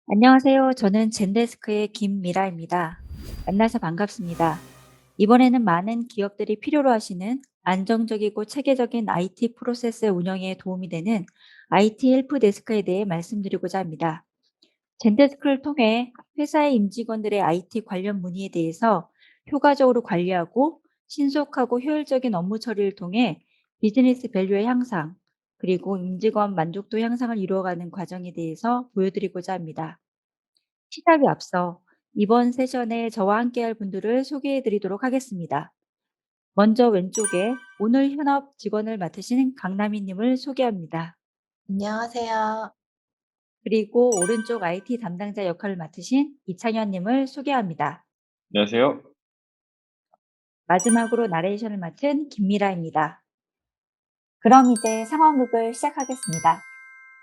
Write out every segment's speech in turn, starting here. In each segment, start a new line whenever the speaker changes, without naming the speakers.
안녕하세요. 저는 젠데스크의 김미라입니다. 만나서 반갑습니다. 이번에는 많은 기업들이 필요로 하시는 안정적이고 체계적인 IT 프로세스 운영에 도움이 되는 IT 헬프 데스크에 대해 말씀드리고자 합니다. 젠데스크를 통해 회사의 임직원들의 IT 관련 문의에 대해서 효과적으로 관리하고 신속하고 효율적인 업무 처리를 통해 비즈니스 밸류의 향상, 그리고 임직원 만족도 향상을 이루어가는 과정에 대해서 보여드리고자 합니다. 시작에 앞서 이번 세션에 저와 함께할 분들을 소개해 드리도록 하겠습니다. 먼저 왼쪽에 오늘 현업 직원을 맡으신 강남희 님을 소개합니다.
안녕하세요.
그리고 오른쪽 IT 담당자 역할을 맡으신 이창현 님을 소개합니다.
안녕하세요.
마지막으로 나레이션을 맡은 김미라입니다. 그럼 이제 상황극을 시작하겠습니다.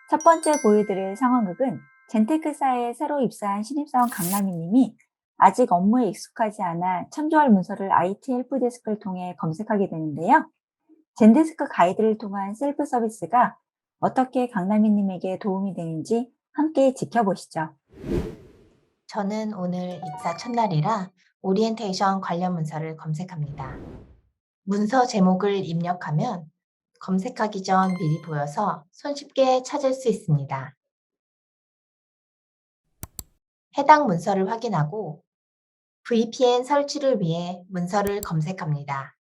첫 번째 보여드릴 상황극은 젠테크사에 새로 입사한 신입사원 강남희 님이 아직 업무에 익숙하지 않아 참조할 문서를 IT 헬프데스크를 통해 검색하게 되는데요. 젠데스크 가이드를 통한 셀프 서비스가 어떻게 강남희 님에게 도움이 되는지 함께 지켜보시죠.
저는 오늘 입사 첫날이라 오리엔테이션 관련 문서를 검색합니다. 문서 제목을 입력하면 검색하기 전 미리 보여서 손쉽게 찾을 수 있습니다. 해당 문서를 확인하고 VPN 설치를 위해 문서를 검색합니다.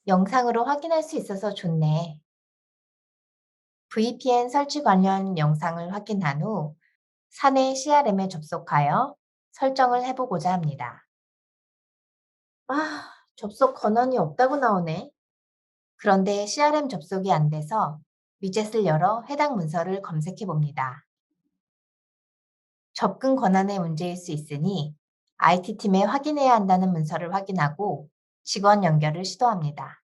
영상으로 확인할 수 있어서 좋네. VPN 설치 관련 영상을 확인한 후 사내 CRM에 접속하여 설정을 해보고자 합니다. 접속 권한이 없다고 나오네. 그런데 CRM 접속이 안 돼서 위젯을 열어 해당 문서를 검색해 봅니다. 접근 권한의 문제일 수 있으니 IT팀에 확인해야 한다는 문서를 확인하고 직원 연결을 시도합니다.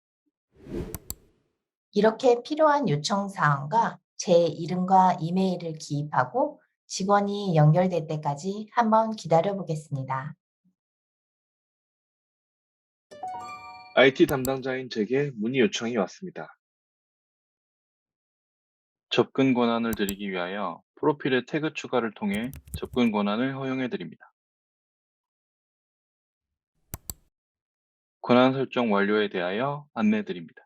이렇게 필요한 요청 사항과 제 이름과 이메일을 기입하고 직원이 연결될 때까지 한번 기다려 보겠습니다.
IT 담당자인 제게 문의 요청이 왔습니다. 접근 권한을 드리기 위하여 프로필에 태그 추가를 통해 접근 권한을 허용해 드립니다. 권한 설정 완료에 대하여 안내 드립니다.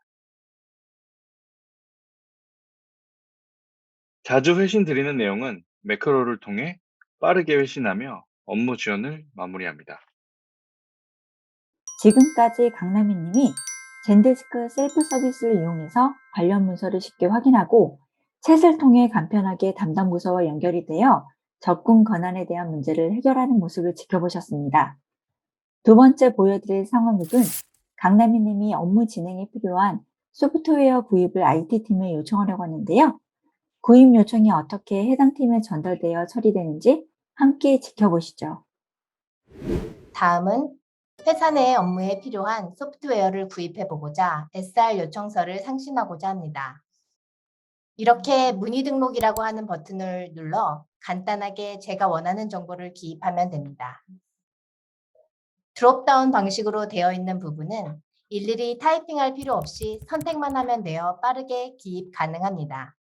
자주 회신 드리는 내용은 매크로를 통해 빠르게 회신하며 업무 지원을 마무리합니다.
지금까지 강남희 님이 젠데스크 셀프 서비스를 이용해서 관련 문서를 쉽게 확인하고 챗을 통해 간편하게 담당 부서와 연결이 되어 접근 권한에 대한 문제를 해결하는 모습을 지켜보셨습니다. 두 번째 보여드릴 상황극은 강남희 님이 업무 진행에 필요한 소프트웨어 구입을 IT팀에 요청하려고 하는데요. 구입 요청이 어떻게 해당 팀에 전달되어 처리되는지 함께 지켜보시죠.
다음은 회사 내 업무에 필요한 소프트웨어를 구입해 보고자 SR 요청서를 상신하고자 합니다. 이렇게 문의 등록이라고 하는 버튼을 눌러 간단하게 제가 원하는 정보를 기입하면 됩니다. 드롭다운 방식으로 되어 있는 부분은 일일이 타이핑할 필요 없이 선택만 하면 되어 빠르게 기입 가능합니다.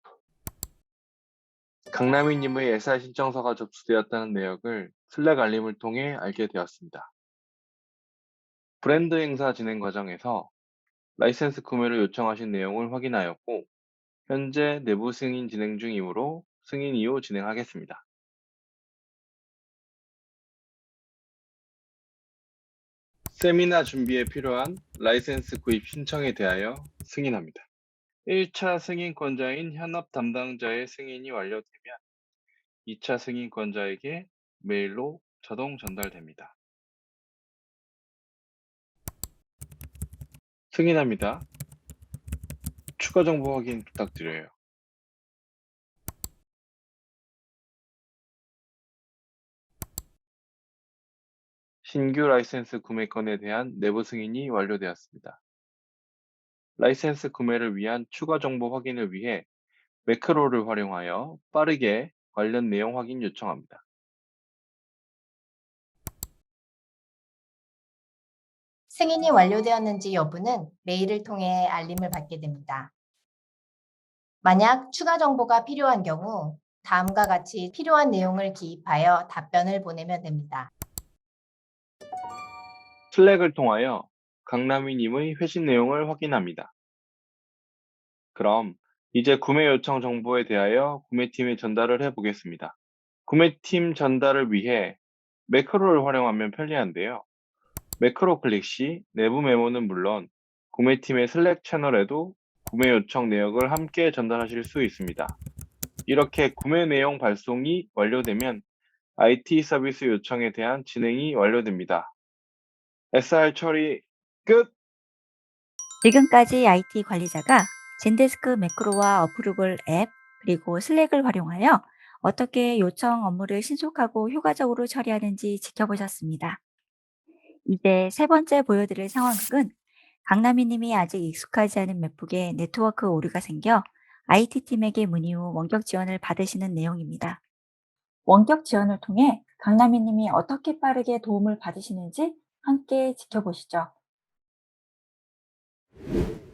강남희님의 SR 신청서가 접수되었다는 내역을 슬랙 알림을 통해 알게 되었습니다. 브랜드 행사 진행 과정에서 라이센스 구매를 요청하신 내용을 확인하였고, 현재 내부 승인 진행 중이므로 승인 이후 진행하겠습니다. 세미나 준비에 필요한 라이센스 구입 신청에 대하여 승인합니다. 1차 승인권자인 현업 담당자의 승인이 완료되면 2차 승인권자에게 메일로 자동 전달됩니다. 승인합니다. 추가 정보 확인 부탁드려요. 신규 라이센스 구매건에 대한 내부 승인이 완료되었습니다. 라이센스 구매를 위한 추가 정보 확인을 위해 매크로를 활용하여 빠르게 관련 내용 확인 요청합니다.
승인이 완료되었는지 여부는 메일을 통해 알림을 받게 됩니다. 만약 추가 정보가 필요한 경우 다음과 같이 필요한 내용을 기입하여 답변을 보내면 됩니다.
슬랙을 통하여 강남이님의 회신 내용을 확인합니다. 그럼 이제 구매 요청 정보에 대하여 구매팀에 전달을 해 보겠습니다. 구매팀 전달을 위해 매크로를 활용하면 편리한데요. 매크로 클릭 시 내부 메모는 물론 구매팀의 슬랙 채널에도 구매 요청 내역을 함께 전달하실 수 있습니다. 이렇게 구매 내용 발송이 완료되면 IT 서비스 요청에 대한 진행이 완료됩니다. SR 처리 끝!
지금까지 IT 관리자가 젠데스크 매크로와 어프루블 앱 그리고 슬랙을 활용하여 어떻게 요청 업무를 신속하고 효과적으로 처리하는지 지켜보셨습니다. 이제 세 번째 보여드릴 상황극은 강남희 님이 아직 익숙하지 않은 맥북에 네트워크 오류가 생겨 IT팀에게 문의 후 원격 지원을 받으시는 내용입니다. 원격 지원을 통해 강남희 님이 어떻게 빠르게 도움을 받으시는지 함께 지켜보시죠.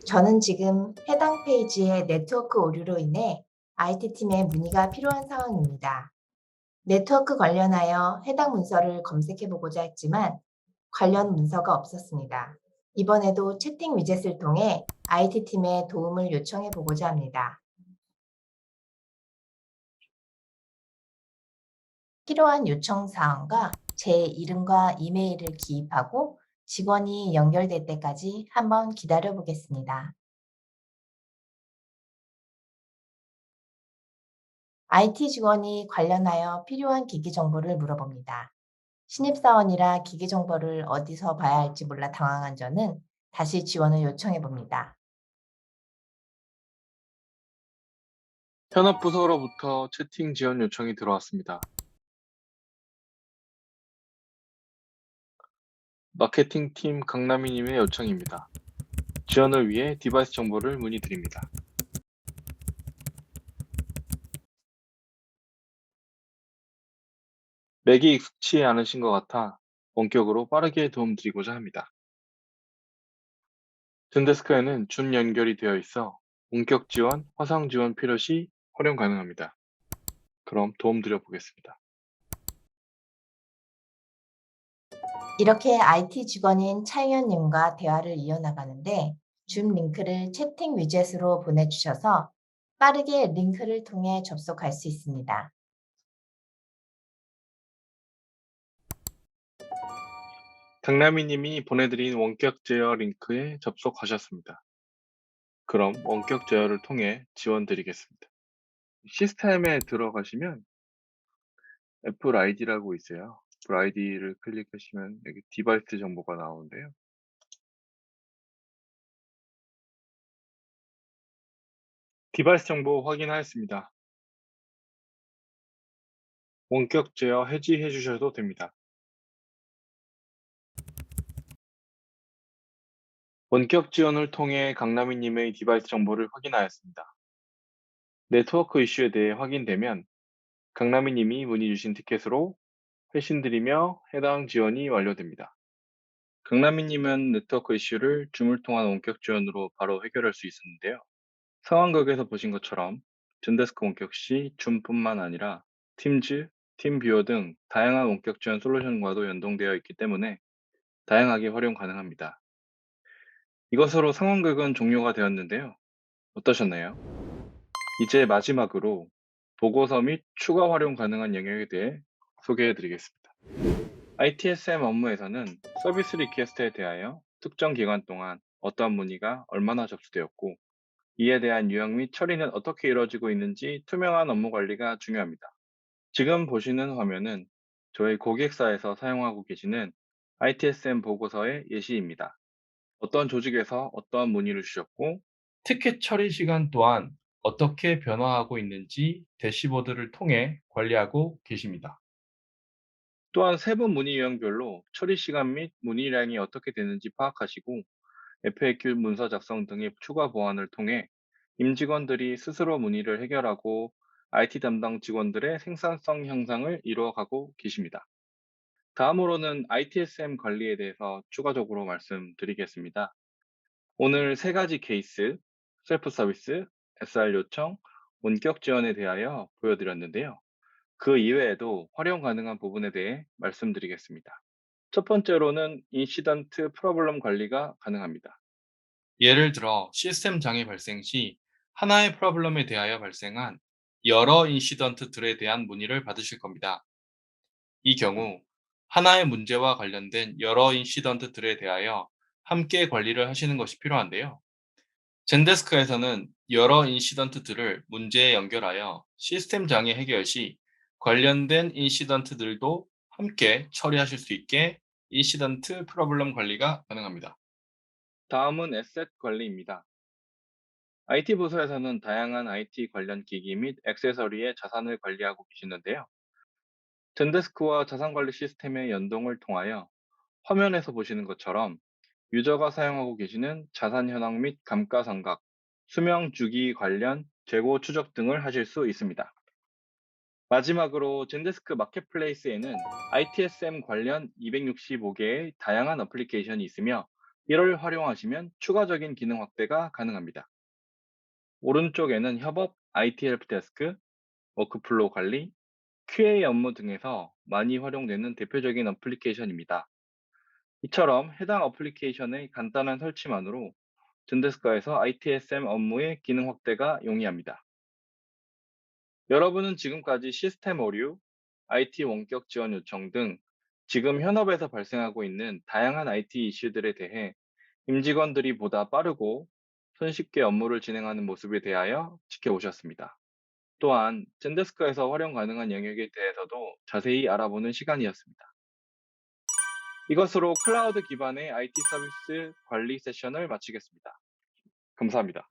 저는 지금 해당 페이지의 네트워크 오류로 인해 IT팀에 문의가 필요한 상황입니다. 네트워크 관련하여 해당 문서를 검색해 보고자 했지만 관련 문서가 없었습니다. 이번에도 채팅 위젯을 통해 IT팀에 도움을 요청해 보고자 합니다. 필요한 요청 사항과 제 이름과 이메일을 기입하고 직원이 연결될 때까지 한번 기다려 보겠습니다. IT 직원이 관련하여 필요한 기기 정보를 물어봅니다. 신입사원이라 기기 정보를 어디서 봐야 할지 몰라 당황한 저는 다시 지원을 요청해 봅니다.
현업 부서로부터 채팅 지원 요청이 들어왔습니다. 마케팅팀 강남희님의 요청입니다. 지원을 위해 디바이스 정보를 문의드립니다. 맥이 익숙치 않으신 것 같아 원격으로 빠르게 도움드리고자 합니다. 젠데스크에는 준 연결이 되어 있어 원격 지원, 화상 지원 필요 시 활용 가능합니다. 그럼 도움드려 보겠습니다.
이렇게 IT 직원인 차의원님과 대화를 이어나가는데 줌 링크를 채팅 위젯으로 보내주셔서 빠르게 링크를 통해 접속할 수 있습니다.
강남희님이 보내드린 원격 제어 링크에 접속하셨습니다. 그럼 원격 제어를 통해 지원 드리겠습니다. 시스템에 들어가시면 애플 아이디라고 있어요. 애플 아이디를 클릭하시면 여기 디바이스 정보가 나오는데요. 디바이스 정보 확인하였습니다. 원격 제어 해지해 주셔도 됩니다. 원격 지원을 통해 강남희님의 디바이스 정보를 확인하였습니다. 네트워크 이슈에 대해 확인되면 강남희님이 문의 주신 티켓으로 회신드리며 해당 지원이 완료됩니다. 강남희님은 네트워크 이슈를 줌을 통한 원격 지원으로 바로 해결할 수 있었는데요. 상황극에서 보신 것처럼 젠데스크 원격 시 줌뿐만 아니라 팀즈, 팀뷰어 등 다양한 원격 지원 솔루션과도 연동되어 있기 때문에 다양하게 활용 가능합니다. 이것으로 상황극은 종료가 되었는데요. 어떠셨나요? 이제 마지막으로 보고서 및 추가 활용 가능한 영역에 대해 소개해 드리겠습니다. ITSM 업무에서는 서비스 리퀘스트에 대하여 특정 기간 동안 어떠한 문의가 얼마나 접수되었고 이에 대한 유형 및 처리는 어떻게 이루어지고 있는지 투명한 업무 관리가 중요합니다. 지금 보시는 화면은 저희 고객사에서 사용하고 계시는 ITSM 보고서의 예시입니다. 어떤 조직에서 어떠한 문의를 주셨고 티켓 처리 시간 또한 어떻게 변화하고 있는지 대시보드를 통해 관리하고 계십니다. 또한 세부 문의 유형별로 처리 시간 및 문의량이 어떻게 되는지 파악하시고 FAQ 문서 작성 등의 추가 보완을 통해 임직원들이 스스로 문의를 해결하고 IT 담당 직원들의 생산성 향상을 이루어가고 계십니다. 다음으로는 ITSM 관리에 대해서 추가적으로 말씀드리겠습니다. 오늘 세 가지 케이스, 셀프 서비스, SR 요청, 원격 지원에 대하여 보여드렸는데요. 그 이외에도 활용 가능한 부분에 대해 말씀드리겠습니다. 첫 번째로는 인시던트 프로블럼 관리가 가능합니다. 예를 들어 시스템 장애 발생 시 하나의 프로블럼에 대하여 발생한 여러 인시던트들에 대한 문의를 받으실 겁니다. 이 경우 하나의 문제와 관련된 여러 인시던트들에 대하여 함께 관리를 하시는 것이 필요한데요. 젠데스크에서는 여러 인시던트들을 문제에 연결하여 시스템 장애 해결 시 관련된 인시던트들도 함께 처리하실 수 있게 인시던트 프로블럼 관리가 가능합니다. 다음은 에셋 관리입니다. IT 부서에서는 다양한 IT 관련 기기 및 액세서리의 자산을 관리하고 계시는데요. 젠데스크와 자산 관리 시스템의 연동을 통하여 화면에서 보시는 것처럼 유저가 사용하고 계시는 자산 현황 및 감가상각, 수명 주기 관련 재고 추적 등을 하실 수 있습니다. 마지막으로 젠데스크 마켓플레이스에는 ITSM 관련 265개의 다양한 어플리케이션이 있으며 이를 활용하시면 추가적인 기능 확대가 가능합니다. 오른쪽에는 협업, IT 헬프데스크, 워크플로우 관리, QA 업무 등에서 많이 활용되는 대표적인 어플리케이션입니다. 이처럼 해당 어플리케이션의 간단한 설치만으로 젠데스크에서 ITSM 업무의 기능 확대가 용이합니다. 여러분은 지금까지 시스템 오류, IT 원격 지원 요청 등 지금 현업에서 발생하고 있는 다양한 IT 이슈들에 대해 임직원들이 보다 빠르고 손쉽게 업무를 진행하는 모습에 대하여 지켜보셨습니다. 또한 젠데스크에서 활용 가능한 영역에 대해서도 자세히 알아보는 시간이었습니다. 이것으로 클라우드 기반의 IT 서비스 관리 세션을 마치겠습니다. 감사합니다.